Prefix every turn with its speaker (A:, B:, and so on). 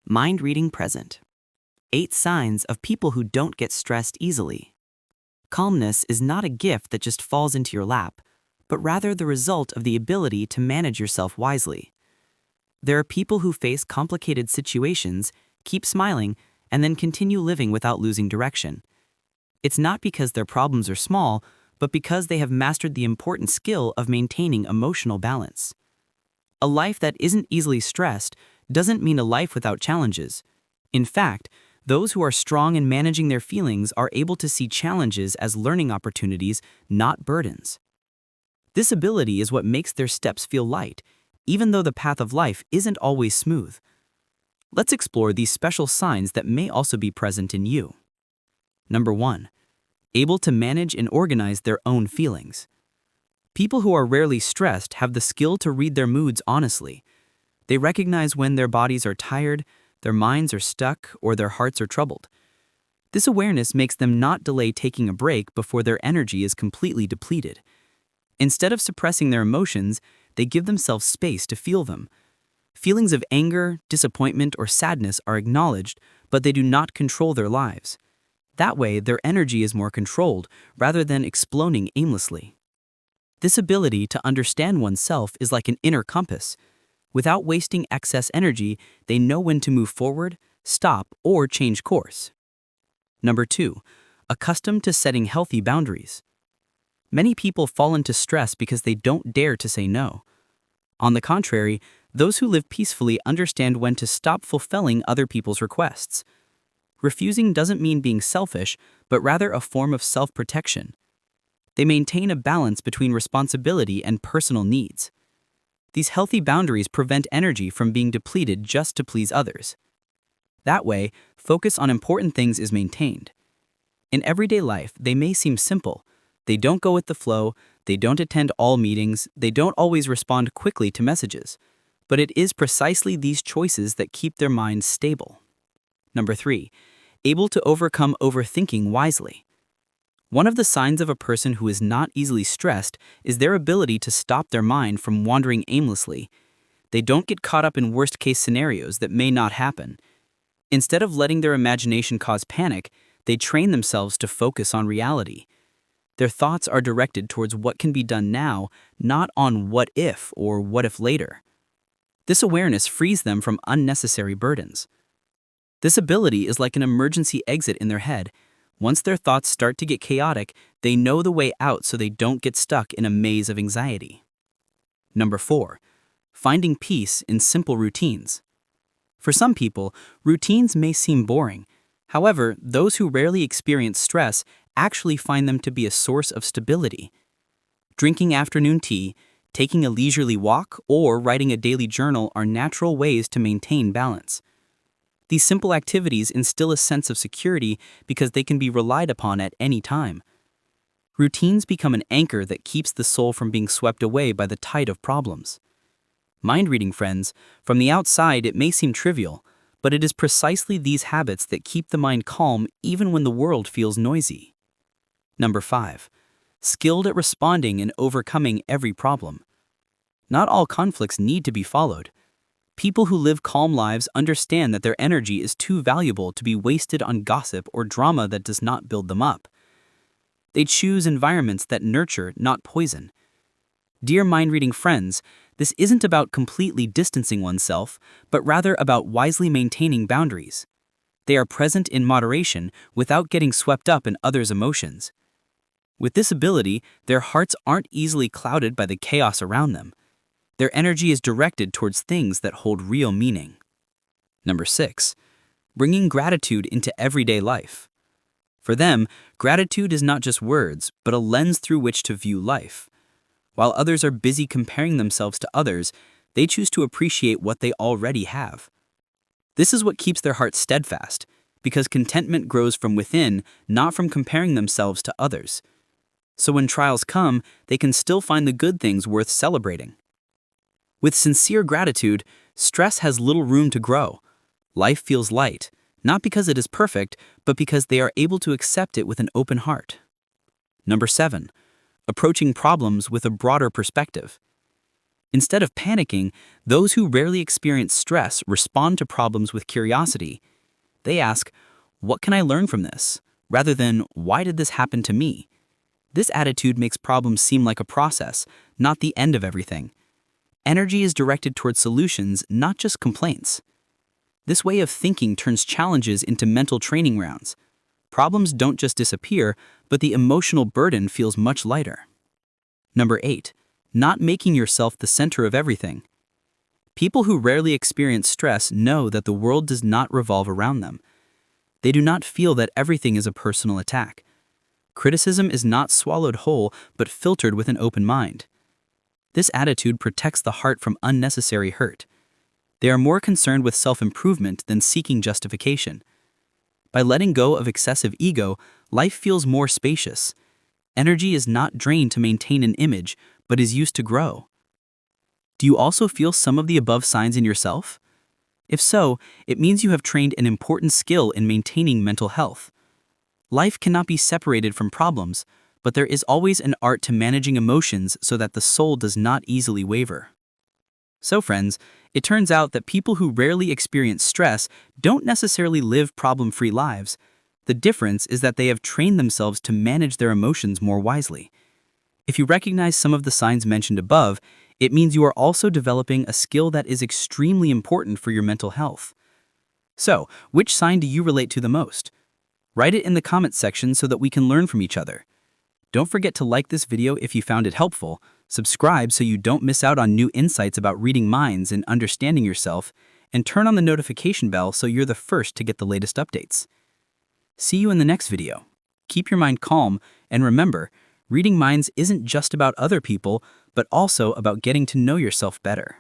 A: Mind reading present. 8 signs of people who don't get stressed easily. Calmness is not a gift that just falls into your lap, but rather the result of the ability to manage yourself wisely. There are people who face complicated situations, keep smiling, and then continue living without losing direction. It's not because their problems are small, but because they have mastered the important skill of maintaining emotional balance. A life that isn't easily stressed doesn't mean a life without challenges. In fact, those who are strong in managing their feelings are able to see challenges as learning opportunities, not burdens. This ability is what makes their steps feel light, even though the path of life isn't always smooth. Let's explore these special signs that may also be present in you. Number 1. Able to manage and organize their own feelings. People who are rarely stressed have the skill to read their moods honestly. They recognize when their bodies are tired, their minds are stuck, or their hearts are troubled. This awareness makes them not delay taking a break before their energy is completely depleted. Instead of suppressing their emotions, they give themselves space to feel them. Feelings of anger, disappointment, or sadness are acknowledged, but they do not control their lives. That way, their energy is more controlled, rather than exploding aimlessly. This ability to understand oneself is like an inner compass. Without wasting excess energy, they know when to move forward, stop, or change course. Number 2. Accustomed to setting healthy boundaries. Many people fall into stress because they don't dare to say no. On the contrary, those who live peacefully understand when to stop fulfilling other people's requests. Refusing doesn't mean being selfish, but rather a form of self-protection. They maintain a balance between responsibility and personal needs. These healthy boundaries prevent energy from being depleted just to please others. That way, focus on important things is maintained. In everyday life, they may seem simple. They don't go with the flow, they don't attend all meetings, they don't always respond quickly to messages. But it is precisely these choices that keep their minds stable. Number 3. Able to overcome overthinking wisely. One of the signs of a person who is not easily stressed is their ability to stop their mind from wandering aimlessly. They don't get caught up in worst-case scenarios that may not happen. Instead of letting their imagination cause panic, they train themselves to focus on reality. Their thoughts are directed towards what can be done now, not on what if or what if later. This awareness frees them from unnecessary burdens. This ability is like an emergency exit in their head. Once their thoughts start to get chaotic, they know the way out so they don't get stuck in a maze of anxiety. Number 4. Finding peace in simple routines. For some people, routines may seem boring. However, those who rarely experience stress actually find them to be a source of stability. Drinking afternoon tea, taking a leisurely walk, or writing a daily journal are natural ways to maintain balance. These simple activities instill a sense of security because they can be relied upon at any time. Routines become an anchor that keeps the soul from being swept away by the tide of problems. Mind reading, friends, from the outside it may seem trivial, but it is precisely these habits that keep the mind calm even when the world feels noisy. Number 5. Skilled at responding and overcoming every problem. Not all conflicts need to be followed. People who live calm lives understand that their energy is too valuable to be wasted on gossip or drama that does not build them up. They choose environments that nurture, not poison. Dear mind-reading friends, this isn't about completely distancing oneself, but rather about wisely maintaining boundaries. They are present in moderation without getting swept up in others' emotions. With this ability, their hearts aren't easily clouded by the chaos around them. Their energy is directed towards things that hold real meaning. Number 6. Bringing gratitude into everyday life. For them, gratitude is not just words, but a lens through which to view life. While others are busy comparing themselves to others, they choose to appreciate what they already have. This is what keeps their hearts steadfast, because contentment grows from within, not from comparing themselves to others. So when trials come, they can still find the good things worth celebrating. With sincere gratitude, stress has little room to grow. Life feels light, not because it is perfect, but because they are able to accept it with an open heart. Number 7. Approaching problems with a broader perspective. Instead of panicking, those who rarely experience stress respond to problems with curiosity. They ask, "What can I learn from this?" rather than, "Why did this happen to me?" This attitude makes problems seem like a process, not the end of everything. Energy is directed towards solutions, not just complaints. This way of thinking turns challenges into mental training grounds. Problems don't just disappear, but the emotional burden feels much lighter. Number 8. Not making yourself the center of everything. People who rarely experience stress know that the world does not revolve around them. They do not feel that everything is a personal attack. Criticism is not swallowed whole, but filtered with an open mind. This attitude protects the heart from unnecessary hurt. They are more concerned with self-improvement than seeking justification. By letting go of excessive ego, life feels more spacious. Energy is not drained to maintain an image, but is used to grow. Do you also feel some of the above signs in yourself? If so, it means you have trained an important skill in maintaining mental health. Life cannot be separated from problems, but there is always an art to managing emotions so that the soul does not easily waver. So friends, it turns out that people who rarely experience stress don't necessarily live problem-free lives. The difference is that they have trained themselves to manage their emotions more wisely. If you recognize some of the signs mentioned above, it means you are also developing a skill that is extremely important for your mental health. So, which sign do you relate to the most? Write it in the comments section so that we can learn from each other. Don't forget to like this video if you found it helpful, subscribe so you don't miss out on new insights about reading minds and understanding yourself, and turn on the notification bell so you're the first to get the latest updates. See you in the next video. Keep your mind calm, and remember, reading minds isn't just about other people, but also about getting to know yourself better.